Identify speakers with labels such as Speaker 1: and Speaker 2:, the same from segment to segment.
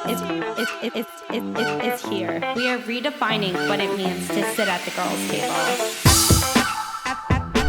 Speaker 1: It's here. We are redefining what it means to sit at the girls' table.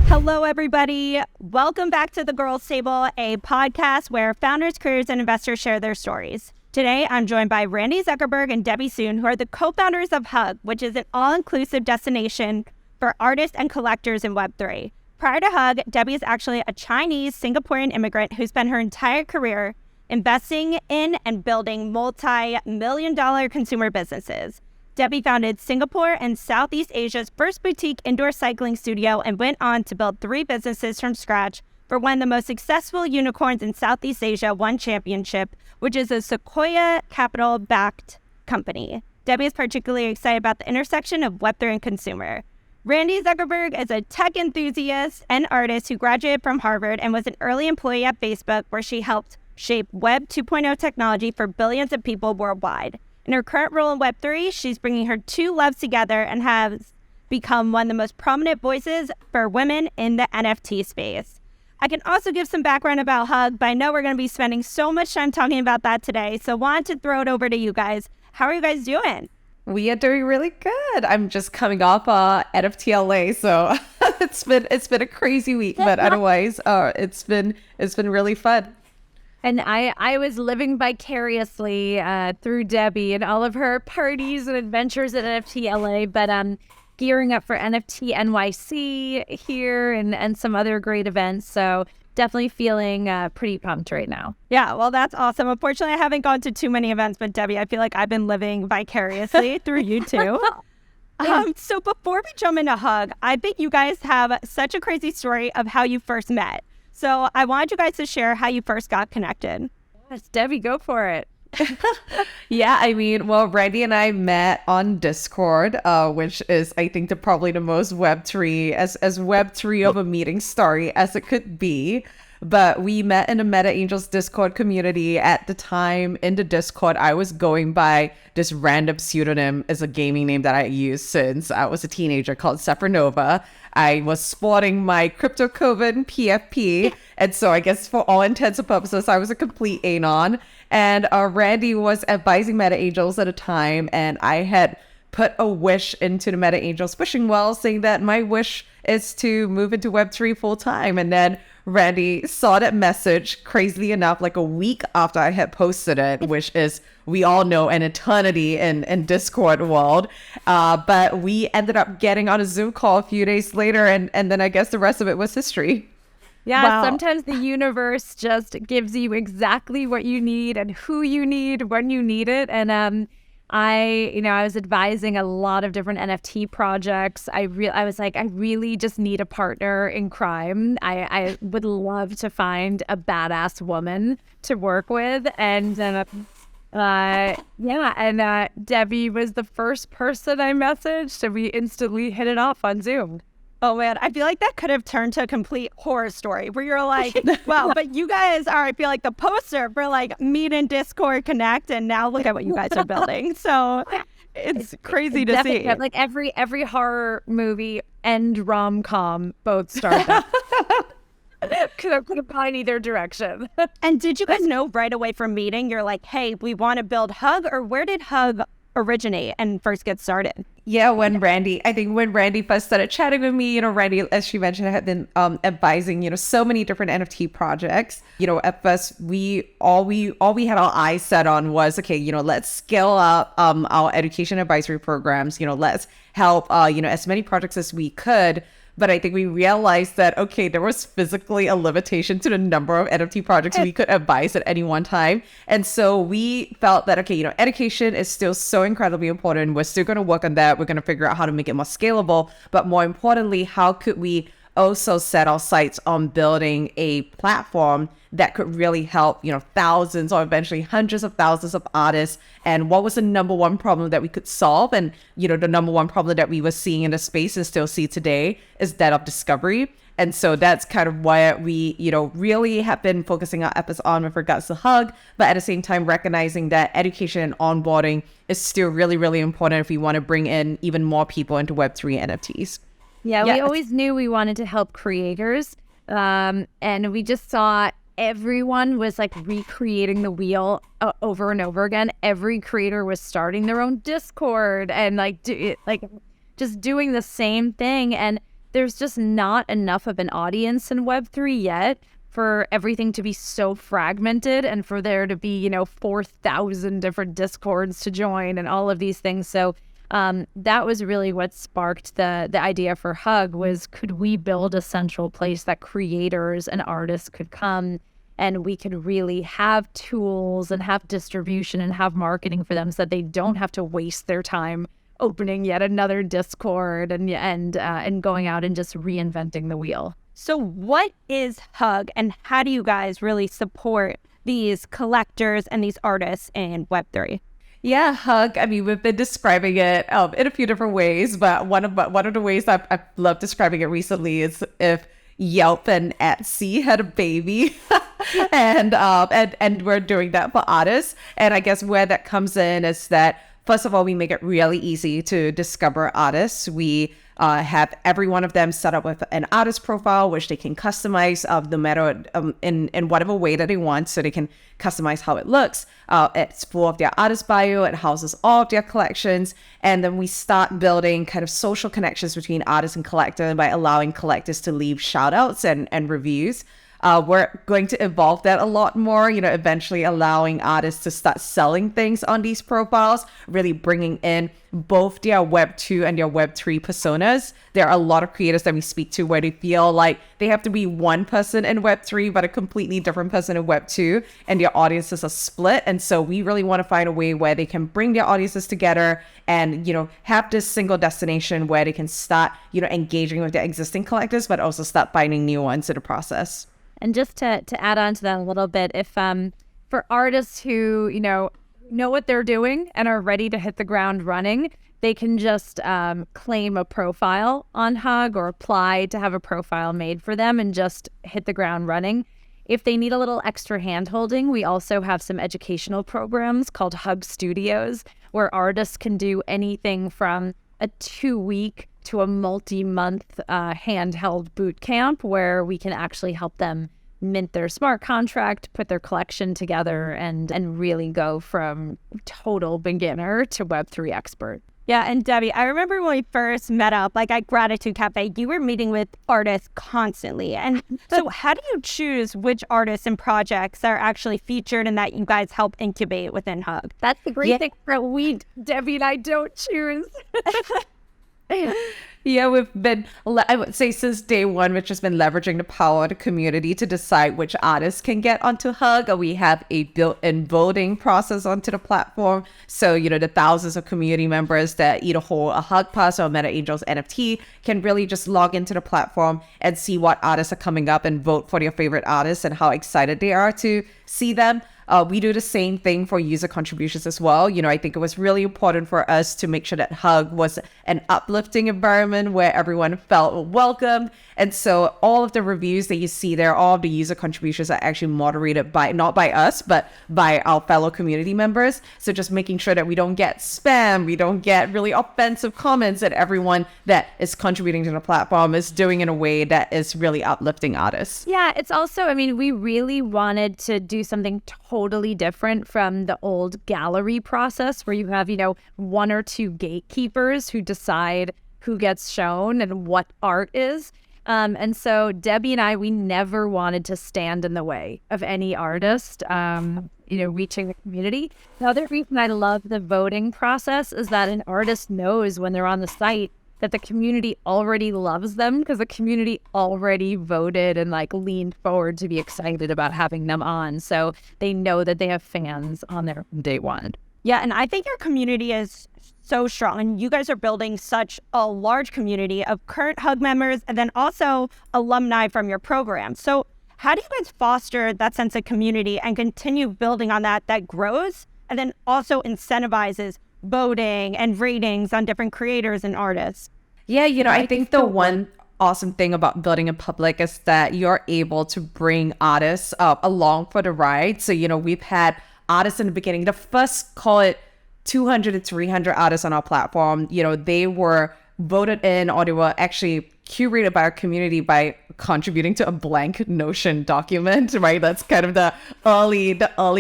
Speaker 1: Hello, everybody. Welcome back to The Girls' Table, a podcast where founders, careers, and investors share their stories. Today, I'm joined by Randi Zuckerberg and Debbie Soon, who are the co-founders of Hug, which is an all-inclusive destination for artists and collectors in Web3. Prior to Hug, Debbie is actually a Chinese Singaporean immigrant who spent her entire career investing in and building multi-million-dollar consumer businesses. Debbie founded Singapore and Southeast Asia's first boutique indoor cycling studio and went on to build 3 businesses from scratch for one of the most successful unicorns in Southeast Asia won championship, which is a Sequoia Capital-backed company. Debbie is particularly excited about the intersection of Web3 and consumer. Randi Zuckerberg is a tech enthusiast and artist who graduated from Harvard and was an early employee at Facebook, where she helped shape Web 2.0 technology for billions of people worldwide. In her current role in Web3, she's bringing her 2 loves together and has become one of the most prominent voices for women in the NFT space. I can also give some background about Hug, but I know we're going to be spending so much time talking about that today, so wanted to throw it over to you guys. How are you guys doing?
Speaker 2: We are doing really good. I'm just coming off NFTLA, so it's been a crazy week, but otherwise, it's been really fun.
Speaker 3: And I was living vicariously through Debbie and all of her parties and adventures at NFT LA, but gearing up for NFT NYC here and some other great events. So definitely feeling pretty pumped right now.
Speaker 1: Yeah, well, that's awesome. Unfortunately, I haven't gone to too many events, but Debbie, I feel like I've been living vicariously through you too. So before we jump into Hug, I think you guys have such a crazy story of how you first met. So I wanted you guys to share how you first got connected.
Speaker 3: Yes, Debbie, go for it.
Speaker 2: Yeah, I mean, well, Randi and I met on Discord, which is, I think, probably the most Web3, as Web3 of a meeting story as it could be. But we met in the Meta Angels Discord community. At the time in the Discord, I was going by this random pseudonym as a gaming name that I used since I was a teenager, called Sephironova. I was sporting my crypto COVID PFP. And so I guess for all intents and purposes, I was a complete anon. And Randi was advising Meta Angels at a time, and I had put a wish into the Meta Angels wishing well, saying that my wish is to move into Web3 full time. And then Randi saw that message, crazily enough, like a week after I had posted it, which is, we all know, an eternity in Discord world. But we ended up getting on a Zoom call a few days later, and then I guess the rest of it was history.
Speaker 3: Yeah,
Speaker 1: wow.
Speaker 3: Sometimes the universe just gives you exactly what you need and who you need when you need it. And I was advising a lot of different NFT projects. I was like, I really just need a partner in crime. I would love to find a badass woman to work with. And Debbie was the first person I messaged, and we instantly hit it off on Zoom.
Speaker 1: Oh man, I feel like that could have turned to a complete horror story where you're like, wow, but you guys are, I feel like, the poster for like meet in Discord, connect, and now look at what you guys are building. So it's crazy to see.
Speaker 3: Like every horror movie and rom-com both start that. Could have gone either direction.
Speaker 1: And did you guys know right away from meeting, you're like, hey, we want to build Hug, or where did Hug originate and first get started?
Speaker 2: Yeah, when Randi first started chatting with me, Randi, as she mentioned, had been advising, so many different NFT projects. At first we had our eyes set on was, okay, let's scale up our education advisory programs. Let's help as many projects as we could. But I think we realized that, okay, there was physically a limitation to the number of NFT projects we could advise at any one time. And so we felt that, okay, education is still so incredibly important. We're still going to work on that. We're going to figure out how to make it more scalable. But more importantly, how could we also set our sights on building a platform that could really help, thousands or eventually hundreds of thousands of artists? And what was the number one problem that we could solve? And, the number one problem that we were seeing in the space and still see today is that of discovery. And so that's kind of why we, really have been focusing our efforts on with regards to Hug, but at the same time recognizing that education and onboarding is still really, really important if we want to bring in even more people into Web3 NFTs.
Speaker 3: Yeah, we always knew we wanted to help creators. And we just saw everyone was like recreating the wheel over and over again. Every creator was starting their own Discord and just doing the same thing. And there's just not enough of an audience in Web3 yet for everything to be so fragmented and for there to be, 4,000 different Discords to join and all of these things. So that was really what sparked the idea for Hug was, could we build a central place that creators and artists could come and we could really have tools and have distribution and have marketing for them so that they don't have to waste their time opening yet another Discord and going out and just reinventing the wheel.
Speaker 1: So what is Hug and how do you guys really support these collectors and these artists in Web3?
Speaker 2: Yeah, Hug. I mean, we've been describing it in a few different ways, but one of the ways I've loved describing it recently is if Yelp and Etsy had a baby, and we're doing that for artists. And I guess where that comes in is that first of all, we make it really easy to discover artists. We have every one of them set up with an artist profile, which they can customize no matter in whatever way that they want. So they can customize how it looks. It's full of their artist bio. It houses all of their collections. And then we start building kind of social connections between artists and collectors by allowing collectors to leave shout outs and reviews. We're going to evolve that a lot more, eventually allowing artists to start selling things on these profiles, really bringing in both their Web 2 and their Web 3 personas. There are a lot of creators that we speak to where they feel like they have to be one person in Web 3, but a completely different person in Web 2, and their audiences are split. And so we really want to find a way where they can bring their audiences together and, have this single destination where they can start, engaging with their existing collectors, but also start finding new ones in the process.
Speaker 3: And just to add on to that a little bit, if for artists who, know what they're doing and are ready to hit the ground running, they can just claim a profile on Hug or apply to have a profile made for them and just hit the ground running. If they need a little extra hand-holding, we also have some educational programs called Hug Studios, where artists can do anything from a 2-week to a multi-month handheld boot camp where we can actually help them mint their smart contract, put their collection together, and really go from total beginner to Web3 expert.
Speaker 1: Yeah, and Debbie, I remember when we first met up, at Gratitude Cafe, you were meeting with artists constantly. And so how do you choose which artists and projects are actually featured and that you guys help incubate within Hug?
Speaker 3: That's the great thing that Debbie and I don't choose.
Speaker 2: Yeah, we've been, I would say since day one, which has been leveraging the power of the community to decide which artists can get onto Hug. We have a built-in voting process onto the platform. So, the thousands of community members that either hold a Hug Pass or Meta Angels NFT can really just log into the platform and see what artists are coming up and vote for their favorite artists and how excited they are to see them. We do the same thing for user contributions as well. I think it was really important for us to make sure that Hug was an uplifting environment where everyone felt welcome. And so all of the reviews that you see there, all of the user contributions are actually moderated not by us, but by our fellow community members. So just making sure that we don't get spam, we don't get really offensive comments, that everyone that is contributing to the platform is doing in a way that is really uplifting artists.
Speaker 3: Yeah, it's also, we really wanted to do something totally different from the old gallery process where you have, one or two gatekeepers who decide who gets shown and what art is. And so Debbie and I, we never wanted to stand in the way of any artist, reaching the community. The other reason I love the voting process is that an artist knows when they're on the site that the community already loves them because the community already voted and leaned forward to be excited about having them on. So they know that they have fans on there from day one.
Speaker 1: Yeah, and I think your community is so strong, and you guys are building such a large community of current Hug members and then also alumni from your program. So how do you guys foster that sense of community and continue building on that grows and then also incentivizes voting and ratings on different creators and artists?
Speaker 2: Yeah, I think the one awesome thing about building in public is that you're able to bring artists along for the ride. So, we've had artists in the beginning, the first, call it 200 to 300 artists on our platform. They were voted in, or they were actually curated by our community by contributing to a blank Notion document, right? That's kind of the early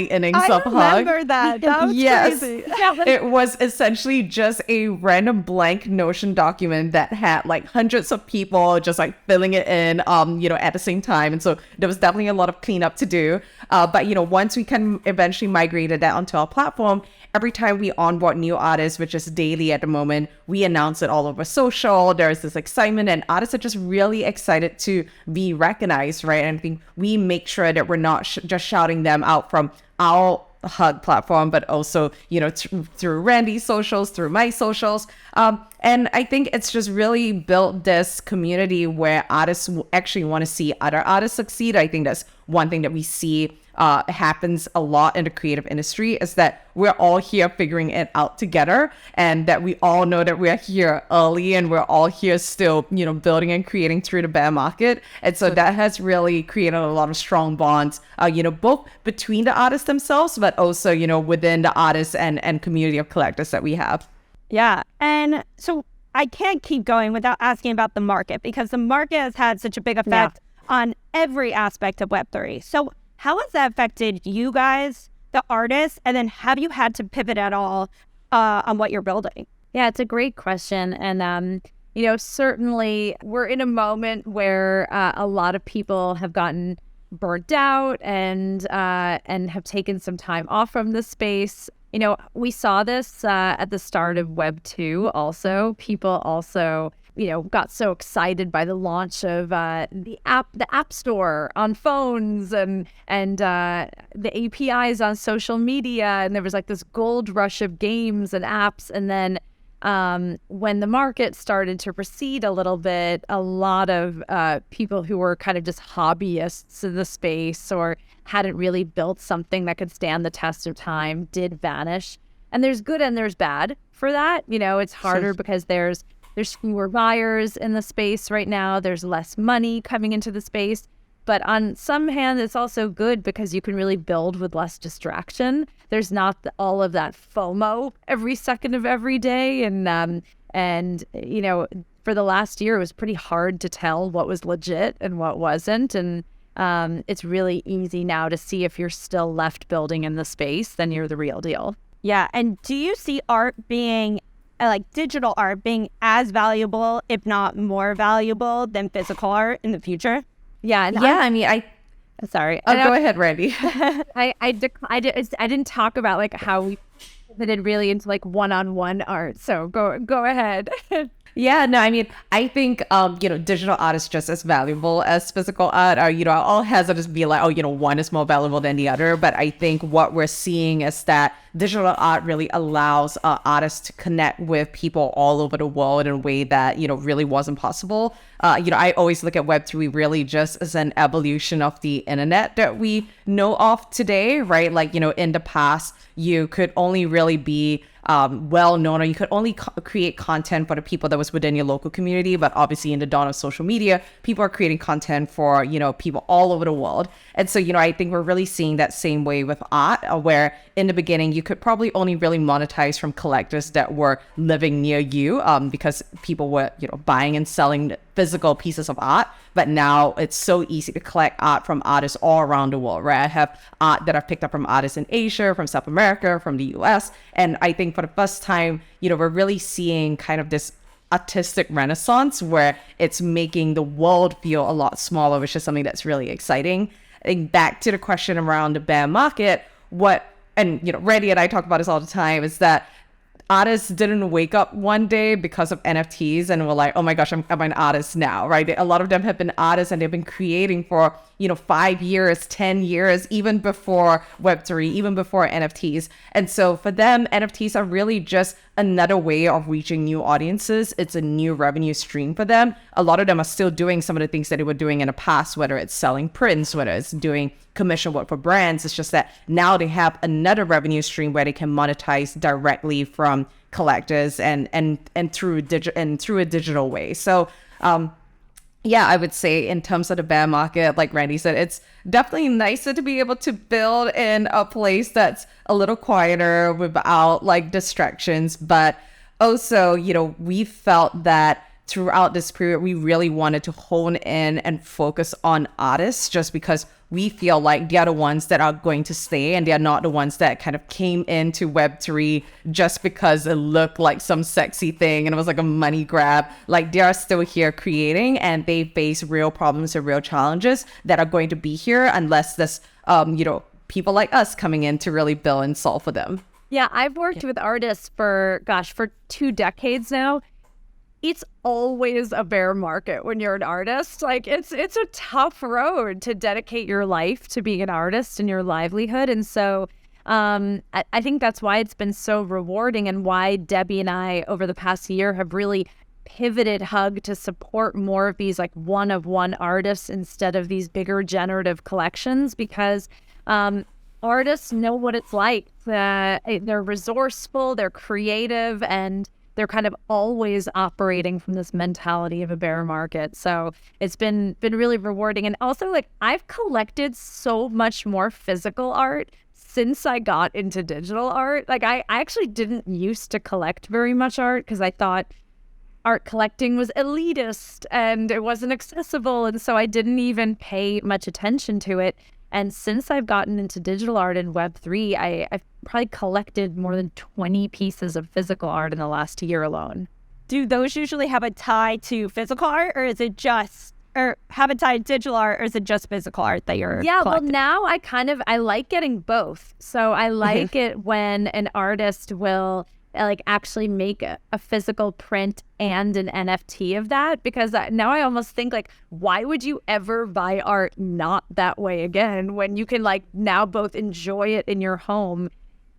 Speaker 2: innings of Hug.
Speaker 1: I remember that. That was crazy.
Speaker 2: It was essentially just a random blank Notion document that had like hundreds of people just like filling it in, at the same time. And so there was definitely a lot of cleanup to do. But, once we can eventually migrated that onto our platform, every time we onboard new artists, which is daily at the moment, we announce it all over social. There's this excitement, and artists are just really excited to be recognized, right? And I think we make sure that we're not just shouting them out from our Hug platform, but also, through Randy's socials, through my socials. And I think it's just really built this community where artists actually want to see other artists succeed. I think that's one thing that we see happens a lot in the creative industry, is that we're all here figuring it out together, and that we all know that we're here early and we're all here still, building and creating through the bear market. And so that has really created a lot of strong bonds, both between the artists themselves, but also, within the artists and community of collectors that we have.
Speaker 1: Yeah. And so I can't keep going without asking about the market, because the market has had such a big effect on every aspect of Web3. So how has that affected you guys, the artists? And then have you had to pivot at all on what you're building?
Speaker 3: Yeah, it's a great question. And, certainly we're in a moment where a lot of people have gotten burnt out and have taken some time off from the space. We saw this at the start of Web 2 also. People also got so excited by the launch of the app store on phones and the APIs on social media, and there was like this gold rush of games and apps. And then when the market started to recede a little bit, a lot of people who were kind of just hobbyists in the space or hadn't really built something that could stand the test of time did vanish. And there's good and there's bad for that. It's harder because there's fewer buyers in the space right now. There's less money coming into the space. But on some hand, it's also good because you can really build with less distraction. There's not all of that FOMO every second of every day. And for the last year, it was pretty hard to tell what was legit and what wasn't. And it's really easy now to see if you're still left building in the space, then you're the real deal.
Speaker 1: Yeah. And do you see art being like digital art being as valuable, if not more valuable, than physical art in the future?
Speaker 3: Yeah. And sorry.
Speaker 2: Go ahead, Randy.
Speaker 3: I didn't talk about like how we pivoted really into like one-on-one art. So go ahead.
Speaker 2: Yeah, no, I think, digital art is just as valuable as physical art. I'll hesitate to be like, one is more valuable than the other. But I think what we're seeing is that digital art really allows artists to connect with people all over the world in a way that, really wasn't possible. I always look at Web3 really just as an evolution of the internet that we know of today, right? Like, in the past, you could only really be well known, or you could only create content for the people that was within your local community. But obviously in the dawn of social media, people are creating content for, people all over the world. And so, I think we're really seeing that same way with art, where in the beginning, you could probably only really monetize from collectors that were living near you, because people were, buying and selling physical pieces of art. But now it's so easy to collect art from artists all around the world, right? I have art that I've picked up from artists in Asia, from South America, from the US. And I think for the first time, we're really seeing kind of this artistic renaissance where it's making the world feel a lot smaller, which is something that's really exciting. I think back to the question around the bear market, Randy and I talk about this all the time, is that artists didn't wake up one day because of NFTs and were like, oh my gosh, I'm an artist now, right? A lot of them have been artists and they've been creating for, 5 years, 10 years, even before Web3, even before NFTs. And so for them, NFTs are really just another way of reaching new audiences. It's a new revenue stream for them. A lot of them are still doing some of the things that they were doing in the past, whether it's selling prints, whether it's doing commission work for brands. It's just that now they have another revenue stream where they can monetize directly from collectors and through a digital way. So yeah, I would say in terms of the bear market, like Randy said, it's definitely nicer to be able to build in a place that's a little quieter without like distractions. But also, we felt that throughout this period, we really wanted to hone in and focus on artists just because we feel like they are the ones that are going to stay and they are not the ones that kind of came into Web3 just because it looked like some sexy thing and it was like a money grab. Like they are still here creating and they face real problems and real challenges that are going to be here unless there's, people like us coming in to really build and solve for them.
Speaker 3: Yeah, I've worked with artists for 2 decades now. It's always a bear market when you're an artist. Like it's a tough road to dedicate your life to being an artist and your livelihood. And so I think that's why it's been so rewarding and why Debbie and I over the past year have really pivoted Hug to support more of these like one-of-one artists instead of these bigger generative collections, because artists know what it's like. They're resourceful, they're creative, and they're kind of always operating from this mentality of a bear market. So it's been really rewarding. And also, like, I've collected so much more physical art since I got into digital art. Like, I actually didn't used to collect very much art because I thought art collecting was elitist and it wasn't accessible. And so I didn't even pay much attention to it. And since I've gotten into digital art and Web3, I've probably collected more than 20 pieces of physical art in the last year alone.
Speaker 1: Do those usually have a tie to physical art, or is it just, or have a tie to digital art, or is it just physical art that you're collecting?
Speaker 3: Well, now I like getting both. So I like it when an artist will like actually make a physical print and an NFT of that, because now I almost think like, why would you ever buy art not that way again when you can like now both enjoy it in your home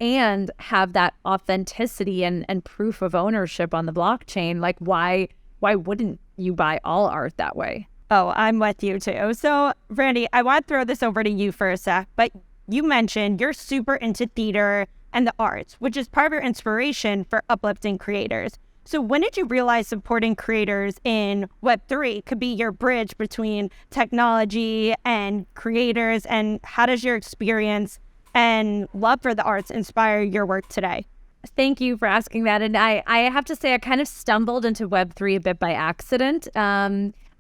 Speaker 3: and have that authenticity and proof of ownership on the blockchain? Like why wouldn't you buy all art that way?
Speaker 1: Oh, I'm with you too. So Randi, I want to throw this over to you for a sec, but you mentioned you're super into theater and the arts, which is part of your inspiration for uplifting creators. So when did you realize supporting creators in Web3 could be your bridge between technology and creators? And how does your experience and love for the arts inspire your work today?
Speaker 3: Thank you for asking that. And I have to say, I kind of stumbled into Web3 a bit by accident.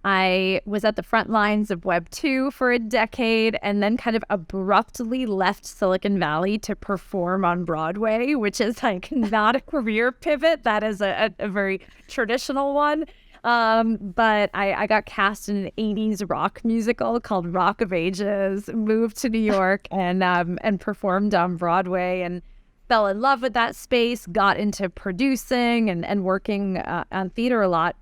Speaker 3: I was at the front lines of Web2 for a decade and then kind of abruptly left Silicon Valley to perform on Broadway, which is like not a career pivot. That is a very traditional one. But I got cast in an 80s rock musical called Rock of Ages, moved to New York and performed on Broadway and fell in love with that space, got into producing and working on theater a lot.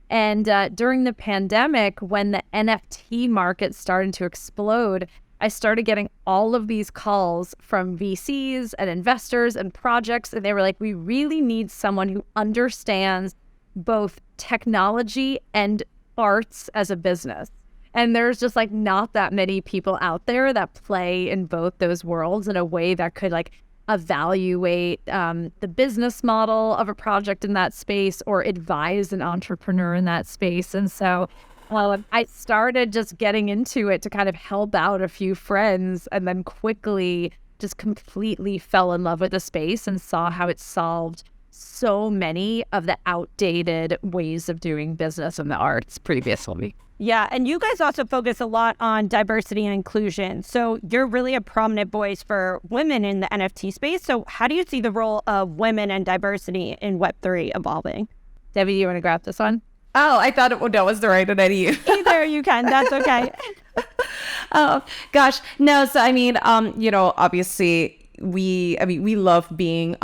Speaker 3: And during the pandemic, when the NFT market started to explode, I started getting all of these calls from VCs and investors and projects. And they were like, we really need someone who understands both technology and arts as a business. And there's just like not that many people out there that play in both those worlds in a way that could like evaluate the business model of a project in that space or advise an entrepreneur in that space. And so I started just getting into it to kind of help out a few friends, and then quickly just completely fell in love with the space and saw how it solved so many of the outdated ways of doing business in the arts previously.
Speaker 1: Yeah, and you guys also focus a lot on diversity and inclusion. So you're really a prominent voice for women in the NFT space. So how do you see the role of women and diversity in Web3 evolving?
Speaker 3: Debbie, you want to grab this one?
Speaker 2: Oh, I thought that was the right one.
Speaker 1: Either you can. That's okay.
Speaker 2: Oh, gosh. No, so I mean, obviously we love being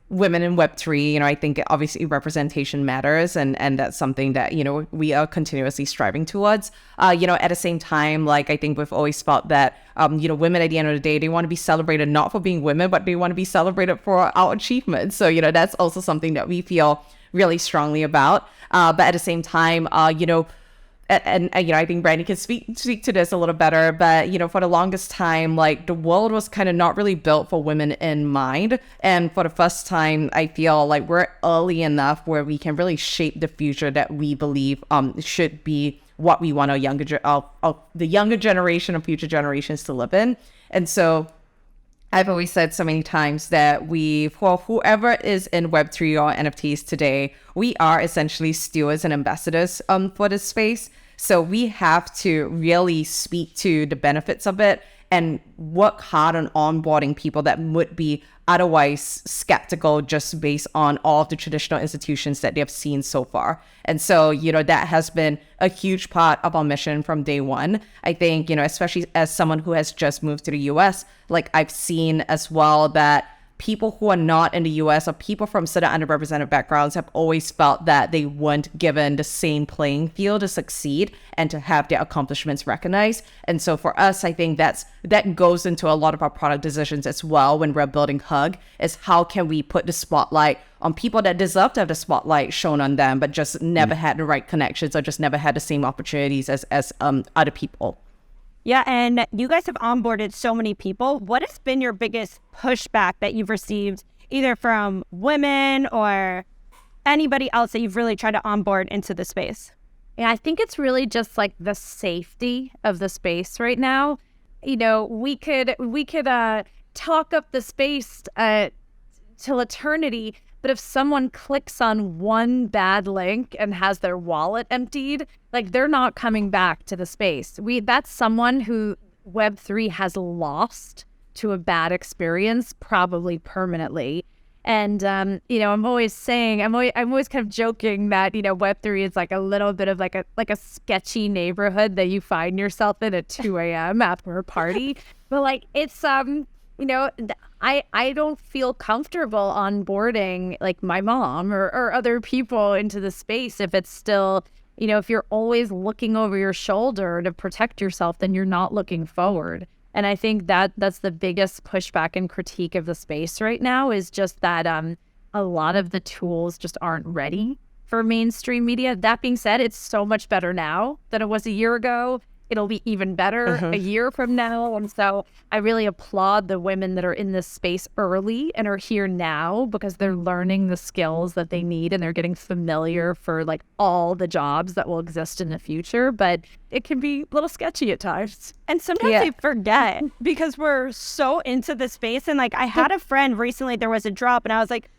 Speaker 2: women in Web3. I think obviously representation matters, and that's something that, we are continuously striving towards. At the same time, like I think we've always felt that, women at the end of the day, they want to be celebrated not for being women, but they want to be celebrated for our achievements. So, that's also something that we feel really strongly about. But at the same time, I think Randi can speak to this a little better, but, for the longest time, like the world was kind of not really built for women in mind. And for the first time, I feel like we're early enough where we can really shape the future that we believe should be what we want the younger generation of future generations to live in. And so I've always said so many times that for whoever is in Web3 or NFTs today, we are essentially stewards and ambassadors for this space. So we have to really speak to the benefits of it and work hard on onboarding people that would be otherwise skeptical just based on all of the traditional institutions that they have seen so far. And so, that has been a huge part of our mission from day one. I think, especially as someone who has just moved to the US, like I've seen as well that people who are not in the US or people from certain underrepresented backgrounds have always felt that they weren't given the same playing field to succeed and to have their accomplishments recognized. And so for us, I think that goes into a lot of our product decisions as well when we're building Hug, is how can we put the spotlight on people that deserve to have the spotlight shown on them, but just never had the right connections or just never had the same opportunities as other people.
Speaker 1: Yeah, and you guys have onboarded so many people. What has been your biggest pushback that you've received, either from women or anybody else that you've really tried to onboard into the space?
Speaker 3: Yeah, I think it's really just like the safety of the space right now. We could talk up the space till eternity, but if someone clicks on one bad link and has their wallet emptied, like they're not coming back to the space. That's someone who Web3 has lost to a bad experience, probably permanently. And I'm always saying, I'm always kind of joking that Web3 is like a little bit of like a sketchy neighborhood that you find yourself in at 2 a.m. after a party. But like it's I don't feel comfortable onboarding like my mom or other people into the space if it's still, if you're always looking over your shoulder to protect yourself, then you're not looking forward. And I think that's the biggest pushback and critique of the space right now is just that a lot of the tools just aren't ready for mainstream media. That being said, it's so much better now than it was a year ago. It'll be even better a year from now. And so I really applaud the women that are in this space early and are here now because they're learning the skills that they need and they're getting familiar for like all the jobs that will exist in the future. But it can be a little sketchy at times.
Speaker 1: And sometimes they forget because we're so into the space. And like I had a friend recently, there was a drop and I was like,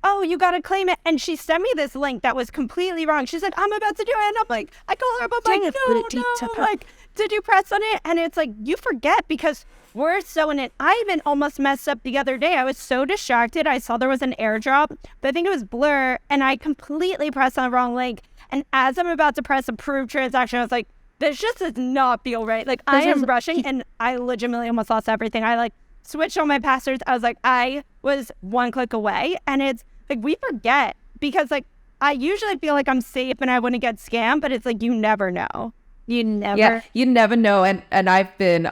Speaker 1: oh, you got to claim it. And she sent me this link that was completely wrong. She's like, I'm about to do it. And I'm like, I call her up. I'm like, no. Like, did you press on it? And it's like, you forget because we're so in it. I even almost messed up the other day. I was so distracted. I saw there was an airdrop, but I think it was Blur. And I completely pressed on the wrong link. And as I'm about to press approve transaction, I was like, this just does not feel right. Like I am rushing and I legitimately almost lost everything. I like switched all my passwords. I was like, I was one click away. And it's like, we forget because like, I usually feel like I'm safe and I wouldn't get scammed, but it's like, you never know. You never
Speaker 2: know. And I've been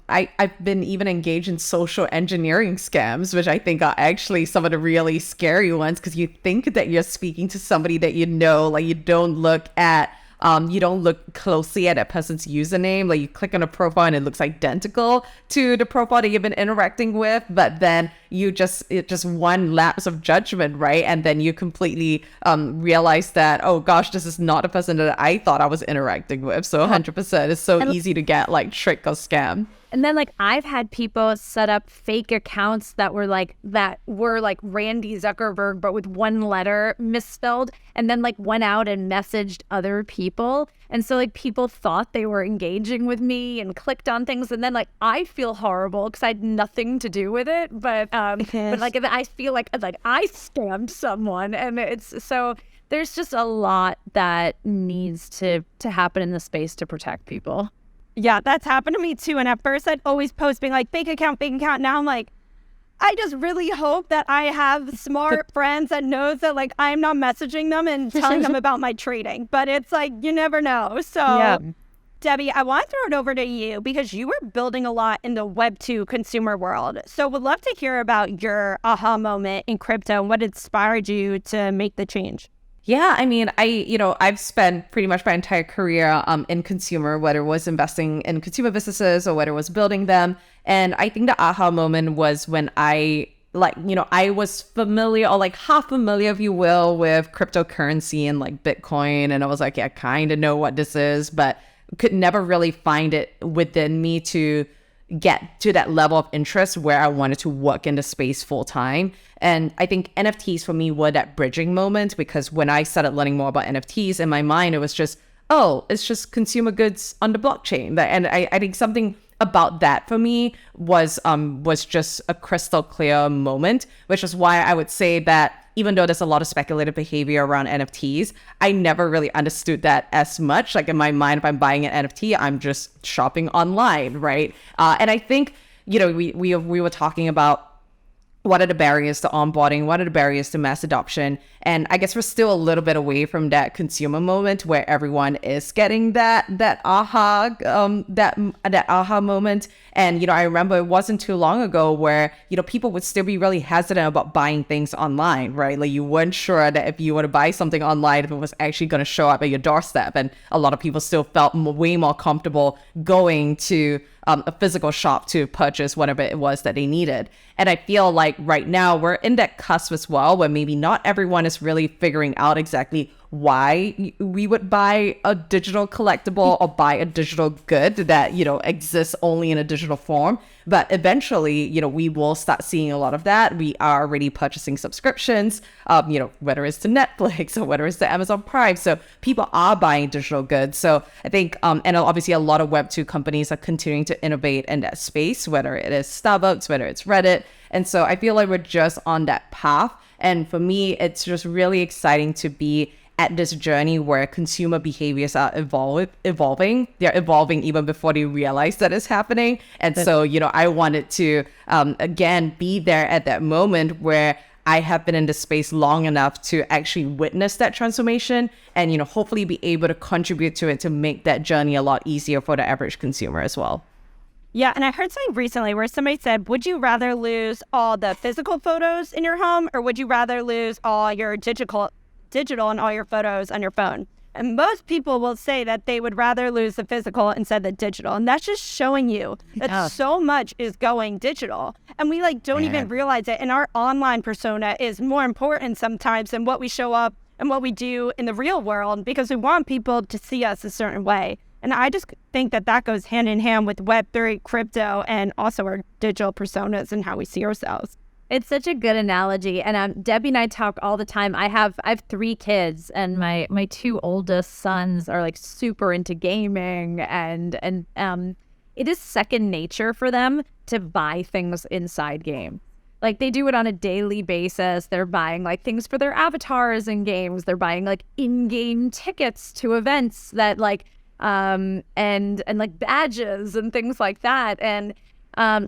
Speaker 2: I've been even engaged in social engineering scams, which I think are actually some of the really scary ones because you think that you're speaking to somebody that like you don't look closely at that person's username. Like you click on a profile and it looks identical to the profile that you've been interacting with, but then it's just one lapse of judgment, right? And then you completely realize that, oh gosh, this is not the person that I thought I was interacting with. So 100%, it's so easy to get like tricked or scammed.
Speaker 3: And then like I've had people set up fake accounts that were like Randi Zuckerberg, but with one letter misspelled, and then like went out and messaged other people. And so like people thought they were engaging with me and clicked on things. And then like I feel horrible because I had nothing to do with it. But like I feel like I scammed someone. And it's so there's just a lot that needs to happen in the space to protect people.
Speaker 1: Yeah, that's happened to me too. And at first I'd always post being like, fake account. Now I'm like, I just really hope that I have smart friends that knows that like I'm not messaging them and telling them about my trading. But it's like, you never know. So yeah. Debbie, I want to throw it over to you because you were building a lot in the Web2 consumer world. So would love to hear about your aha moment in crypto and what inspired you to make the change.
Speaker 2: Yeah, I mean, I've spent pretty much my entire career in consumer, whether it was investing in consumer businesses or whether it was building them. And I think the aha moment was when I was familiar or like half familiar, if you will, with cryptocurrency and like Bitcoin. And I was like, yeah, I kind of know what this is, but could never really find it within me to get to that level of interest where I wanted to work in the space full time. And I think NFTs for me were that bridging moment, because when I started learning more about NFTs, in my mind, it was just, oh, it's just consumer goods on the blockchain. And I think something about that for me was just a crystal clear moment, which is why I would say that even though there's a lot of speculative behavior around NFTs, I never really understood that as much. Like in my mind, if I'm buying an NFT, I'm just shopping online, right? And I think, we were talking about what are the barriers to onboarding? What are the barriers to mass adoption? And I guess we're still a little bit away from that consumer moment where everyone is getting that aha moment. And I remember it wasn't too long ago where people would still be really hesitant about buying things online, right? Like you weren't sure that if you were to buy something online, if it was actually going to show up at your doorstep. And a lot of people still felt way more comfortable going to a physical shop to purchase whatever it was that they needed. And I feel like right now we're in that cusp as well, where maybe not everyone is really figuring out exactly why we would buy a digital collectible or buy a digital good that, exists only in a digital form. But eventually, we will start seeing a lot of that. We are already purchasing subscriptions, whether it's to Netflix or whether it's to Amazon Prime. So people are buying digital goods. So I think, and obviously a lot of Web2 companies are continuing to innovate in that space, whether it is Starbucks, whether it's Reddit. And so I feel like we're just on that path. And for me, it's just really exciting to be at this journey where consumer behaviors are evolving. They're evolving even before they realize that it's happening. And so, I wanted to, again, be there at that moment where I have been in this space long enough to actually witness that transformation and, hopefully be able to contribute to it to make that journey a lot easier for the average consumer as well.
Speaker 1: Yeah, and I heard something recently where somebody said, would you rather lose all the physical photos in your home, or would you rather lose all your digital and all your photos on your phone? And most people will say that they would rather lose the physical instead of the digital. And that's just showing you that so much is going digital. And we don't even realize it. And our online persona is more important sometimes than what we show up and what we do in the real world, because we want people to see us a certain way. And I just think that goes hand in hand with Web3, crypto, and also our digital personas and how we see ourselves.
Speaker 3: It's such a good analogy. And Debbie and I talk all the time. I have 3 kids, and my 2 oldest sons are super into gaming, and it is second nature for them to buy things inside game. They do it on a daily basis. They're buying things for their avatars in games. They're buying in-game tickets to events that and badges and things like that. And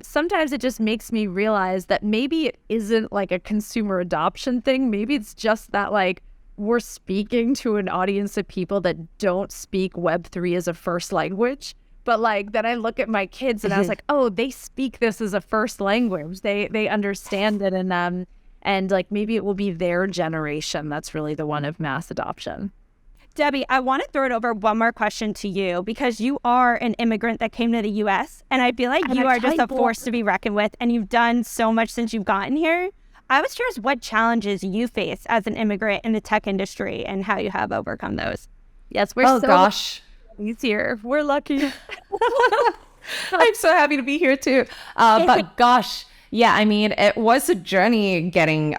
Speaker 3: sometimes it just makes me realize that maybe it isn't a consumer adoption thing. Maybe it's just that we're speaking to an audience of people that don't speak Web3 as a first language. But then I look at my kids and I was like, oh, they speak this as a first language. They understand it. And maybe it will be their generation that's really the one of mass adoption.
Speaker 1: Debbie, I want to throw it over one more question to you, because you are an immigrant that came to the U.S. and I feel like you are just a force to be reckoned with, and you've done so much since you've gotten here. I was curious what challenges you face as an immigrant in the tech industry and how you have overcome those.
Speaker 3: Yes, we're
Speaker 2: gosh.
Speaker 3: He's here. We're lucky.
Speaker 2: I'm so happy to be here too. But gosh, yeah, I mean, it was a journey getting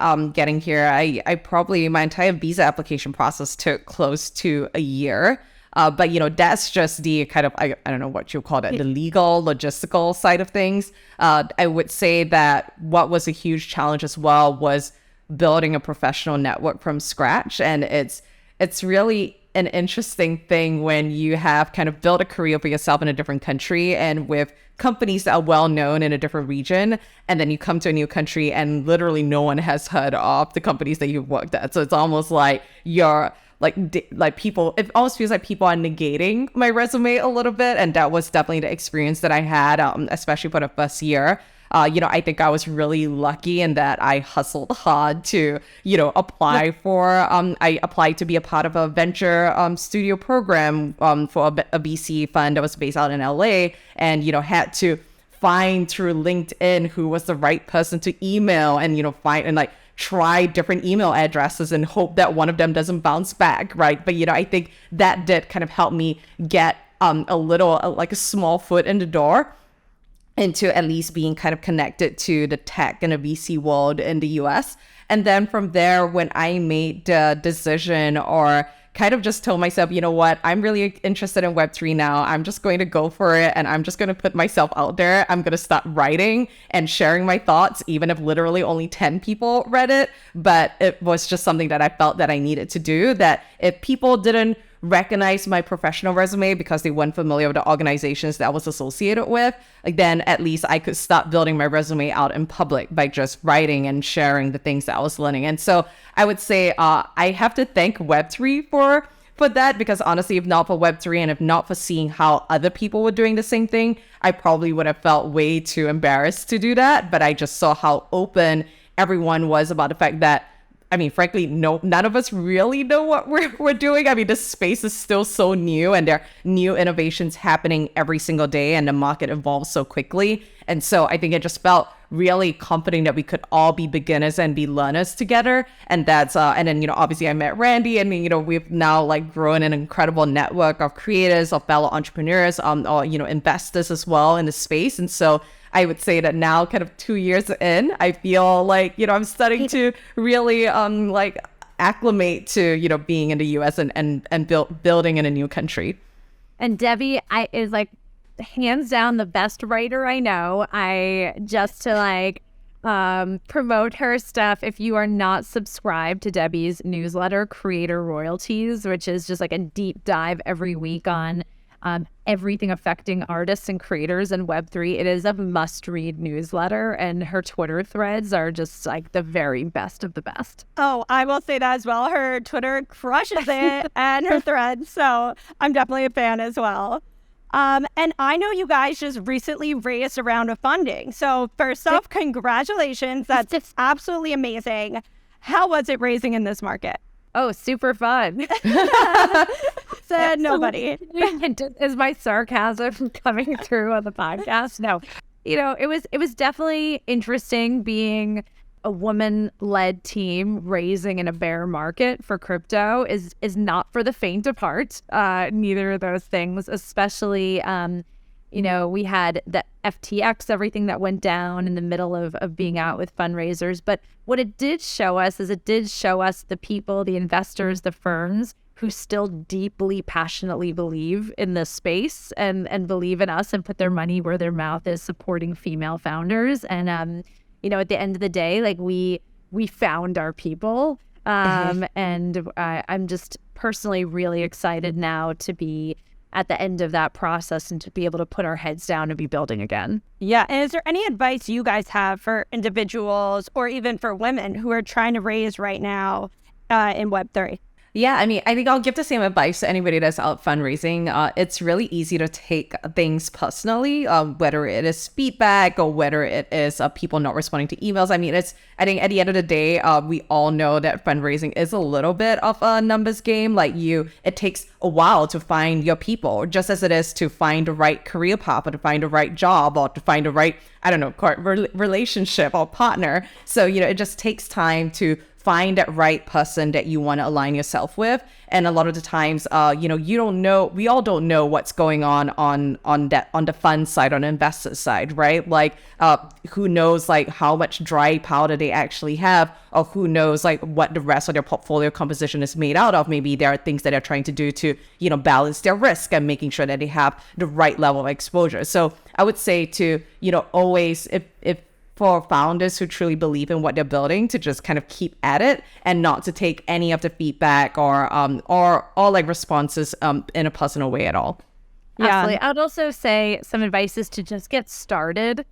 Speaker 2: here. I probably, my entire visa application process took close to a year. But that's just the kind of, I don't know what you call it, the legal, logistical side of things. I would say that what was a huge challenge as well was building a professional network from scratch. And it's really an interesting thing when you have kind of built a career for yourself in a different country and with companies that are well known in a different region, and then you come to a new country and literally no one has heard of the companies that you've worked at. So it's almost like you're like people, it almost feels like people are negating my resume a little bit. And that was definitely the experience that I had, especially for the first year. I think I was really lucky in that I hustled hard to, apply for, I applied to be a part of a venture studio program for a VC fund that was based out in LA, and, had to find through LinkedIn who was the right person to email and, find and try different email addresses and hope that one of them doesn't bounce back, right? But, I think that did kind of help me get a little, a small foot in the door. into at least being kind of connected to the tech and the VC world in the US. And then from there, when I made the decision or kind of just told myself, you know what, I'm really interested in Web3 now. I'm just going to go for it and I'm just going to put myself out there. I'm going to start writing and sharing my thoughts, even if literally only 10 people read it. But it was just something that I felt that I needed to do, that if people didn't recognize my professional resume because they weren't familiar with the organizations that I was associated with, like then at least I could start building my resume out in public by just writing and sharing the things that I was learning. And so I would say I have to thank Web3 for that, because honestly, if not for Web3 and if not for seeing how other people were doing the same thing, I probably would have felt way too embarrassed to do that. But I just saw how open everyone was about the fact that, I mean, frankly, none of us really know what we're doing. I mean, this space is still so new and there are new innovations happening every single day and the market evolves so quickly. And so I think it just felt really comforting that we could all be beginners and be learners together. And that's, and then, obviously I met Randi and, we've now like grown an incredible network of creators, of fellow entrepreneurs, or, investors as well in the space. And so I would say that now, kind of 2 years in, I feel like, I'm starting to really like acclimate to, being in the US and building in a new country.
Speaker 3: And Debbie is like hands down the best writer I know. I just to like promote her stuff. If you are not subscribed to Debbie's newsletter, Creator Royalties, which is just like a deep dive every week on everything affecting artists and creators in Web3. It is a must-read newsletter, and her Twitter threads are just like the very best of the best.
Speaker 1: Oh, I will say that as well. Her Twitter crushes it and her threads, so I'm definitely a fan as well. And I know you guys just recently raised a round of funding. So first off, congratulations. That's absolutely amazing. How was it raising in this market?
Speaker 3: Oh, super fun.
Speaker 1: Said nobody.
Speaker 3: Is my sarcasm coming through on the podcast? No. It was definitely interesting being a woman-led team raising in a bear market for crypto is not for the faint of heart. Neither of those things, especially we had the FTX, everything that went down in the middle of being out with fundraisers. But what it did show us is it did show us the people, the investors, the firms who still deeply, passionately believe in this space and believe in us and put their money where their mouth is supporting female founders. And, at the end of the day, like we found our people. And I'm just personally really excited now to be at the end of that process and to be able to put our heads down and be building again.
Speaker 1: Yeah. And is there any advice you guys have for individuals or even for women who are trying to raise right now in Web3?
Speaker 2: Yeah, I mean, I think I'll give the same advice to anybody that's out fundraising. It's really easy to take things personally, whether it is feedback or whether it is people not responding to emails. I mean, I think at the end of the day, we all know that fundraising is a little bit of a numbers game. Like it takes a while to find your people, just as it is to find the right career path or to find the right job or to find the right, relationship or partner. So, it just takes time to find that right person that you want to align yourself with. And a lot of the times, we all don't know what's going on the fund side, on the investor side, right? Like, who knows like how much dry powder they actually have, or who knows like what the rest of their portfolio composition is made out of. Maybe there are things that they're trying to do to, balance their risk and making sure that they have the right level of exposure. So I would say to, always, if for founders who truly believe in what they're building, to just kind of keep at it and not to take any of the feedback or like responses in a personal way at all.
Speaker 3: Yeah. Absolutely. I'd also say some advice is to just get started.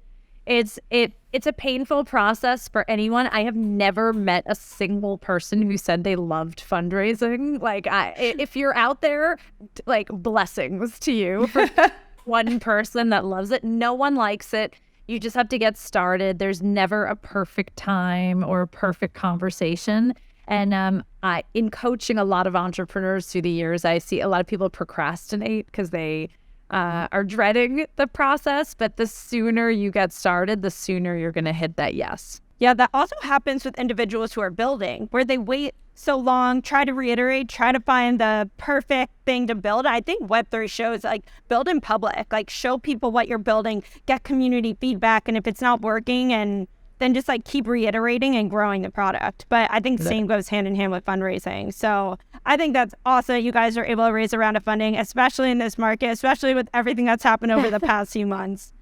Speaker 3: It's a painful process for anyone. I have never met a single person who said they loved fundraising. Like, if you're out there, like, blessings to you for one person that loves it. No one likes it. You just have to get started. There's never a perfect time or a perfect conversation. And in coaching a lot of entrepreneurs through the years, I see a lot of people procrastinate because they are dreading the process. But the sooner you get started, the sooner you're going to hit that yes.
Speaker 1: Yeah, that also happens with individuals who are building, where they wait so long, try to reiterate, try to find the perfect thing to build. I think Web3 shows like build in public, like show people what you're building, get community feedback. And if it's not working, and then just like keep reiterating and growing the product. But I think same goes hand in hand with fundraising. So I think that's awesome. You guys are able to raise a round of funding, especially in this market, especially with everything that's happened over the past few months.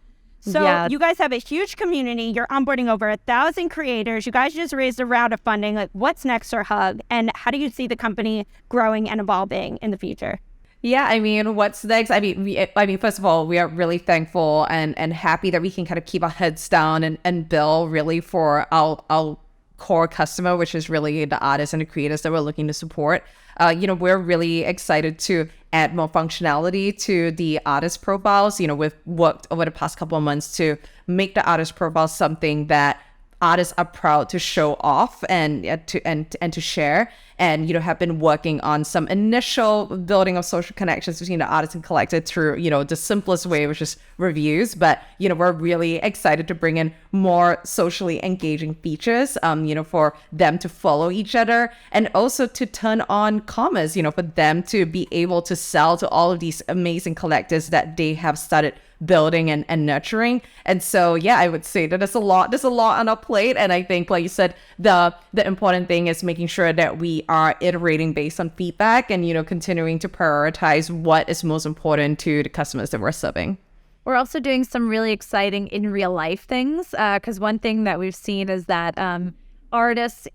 Speaker 1: So you guys have a huge community. You're onboarding over 1,000 creators. You guys just raised a round of funding. Like, what's next for Hug? And how do you see the company growing and evolving in the future?
Speaker 2: Yeah, I mean, what's next? I mean, first of all, we are really thankful and happy that we can kind of keep our heads down and build really for our core customer, which is really the artists and the creators that we're looking to support. We're really excited to add more functionality to the artist profiles. We've worked over the past couple of months to make the artist profile something that artists are proud to show off and to share, and have been working on some initial building of social connections between the artist and collector through the simplest way, which is reviews. But we're really excited to bring in more socially engaging features for them to follow each other, and also to turn on commerce, for them to be able to sell to all of these amazing collectors that they have started building and nurturing. And so I would say that there's a lot on our plate, and I think, like you said, the important thing is making sure that we are iterating based on feedback and continuing to prioritize what is most important to the customers that we're serving.
Speaker 3: We're also doing some really exciting in real life things, because one thing that we've seen is that artists,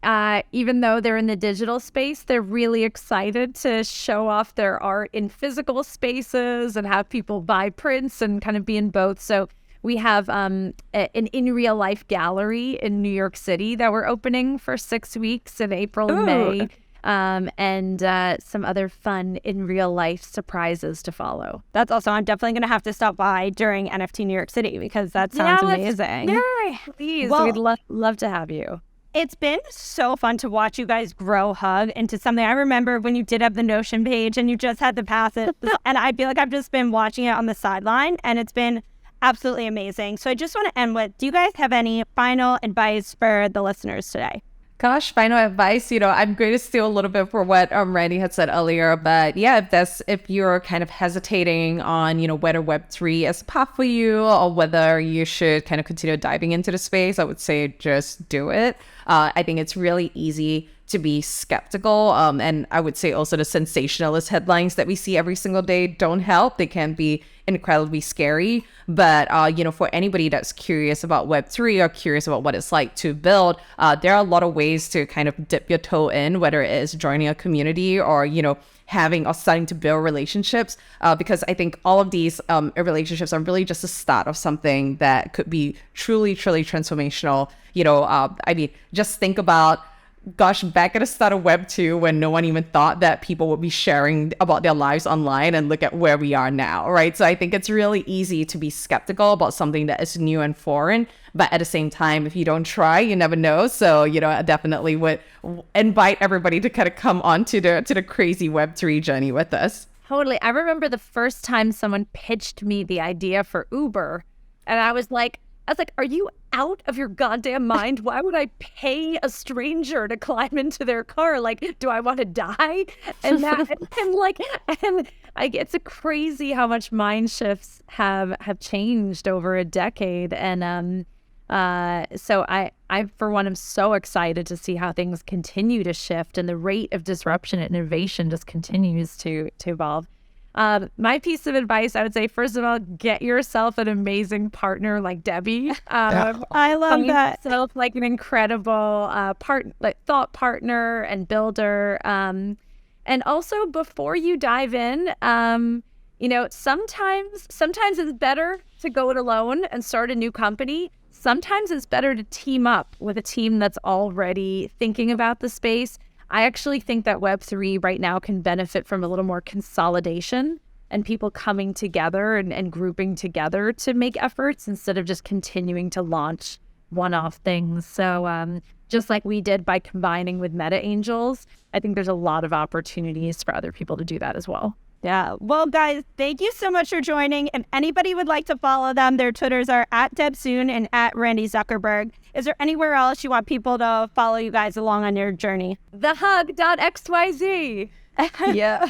Speaker 3: even though they're in the digital space, they're really excited to show off their art in physical spaces and have people buy prints and kind of be in both. So we have an in real life gallery in New York City that we're opening for 6 weeks in April and May, and some other fun in real life surprises to follow.
Speaker 1: That's also, I'm definitely going to have to stop by during NFT New York City, because that sounds amazing.
Speaker 3: Yeah, please.
Speaker 1: Well,
Speaker 3: we'd love to have you.
Speaker 1: It's been so fun to watch you guys grow Hug into something. I remember when you did have the Notion page and you just had to pass it. And I feel like I've just been watching it on the sideline, and it's been absolutely amazing. So I just want to end with, do you guys have any final advice for the listeners today?
Speaker 2: Gosh, final advice, I'm going to steal a little bit for what Randi had said earlier, but if you're kind of hesitating on, whether Web3 is a path for you or whether you should kind of continue diving into the space, I would say just do it. I think it's really easy to be skeptical. And I would say also the sensationalist headlines that we see every single day don't help. They can be incredibly scary. But, for anybody that's curious about Web3 or curious about what it's like to build, there are a lot of ways to kind of dip your toe in, whether it is joining a community or, having or starting to build relationships, because I think all of these relationships are really just the start of something that could be truly, truly transformational. Just think about, gosh, back at the start of Web 2, when no one even thought that people would be sharing about their lives online, and look at where we are now, right? So I think it's really easy to be skeptical about something that is new and foreign, but at the same time, if you don't try, you never know. So, I definitely would invite everybody to kind of come on to the crazy Web 3 journey with us.
Speaker 3: Totally. I remember the first time someone pitched me the idea for Uber, and I was like, are you out of your goddamn mind? Why would I pay a stranger to climb into their car? Like, do I want to die? And it's crazy how much mind shifts have changed over a decade. And so I for one am so excited to see how things continue to shift, and the rate of disruption and innovation just continues to evolve. My piece of advice, I would say, first of all, get yourself an amazing partner like Debbie.
Speaker 1: I love that.
Speaker 3: Yourself like an incredible thought partner and builder. And also, before you dive in, sometimes it's better to go it alone and start a new company. Sometimes it's better to team up with a team that's already thinking about the space. I actually think that Web3 right now can benefit from a little more consolidation and people coming together and grouping together to make efforts instead of just continuing to launch one-off things. So just like we did by combining with Meta Angels, I think there's a lot of opportunities for other people to do that as well.
Speaker 1: Yeah. Well, guys, thank you so much for joining. If anybody would like to follow them, their Twitters are @DebSoon and @Randi Zuckerberg. Is there anywhere else you want people to follow you guys along on your journey?
Speaker 3: Thehug.xyz.
Speaker 2: Yeah,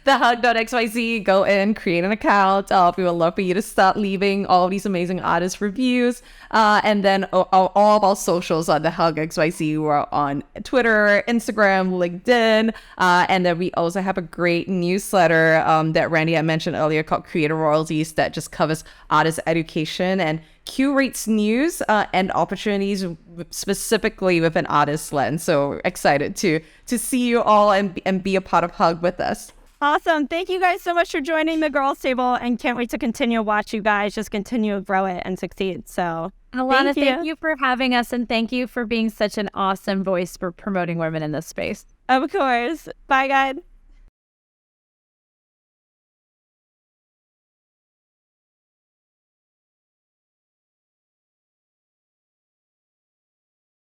Speaker 2: thehug.xyz. Go in, create an account. We would love for you to start leaving all of these amazing artist reviews. And then all of our socials on the Hug XYZ. We're on Twitter, Instagram, LinkedIn. And then we also have a great newsletter that Randi had mentioned earlier called Creator Royalties that just covers artist education and curates news and opportunities specifically with an artist lens. So excited to see you all and be a part of Hug with us.
Speaker 1: Awesome. Thank you guys so much for joining the Girls Table, and can't wait to continue to watch you guys just continue to grow it and succeed. So
Speaker 3: Alana, thank you for having us, and thank you for being such an awesome voice for promoting women in this space.
Speaker 1: Of course. Bye, guys.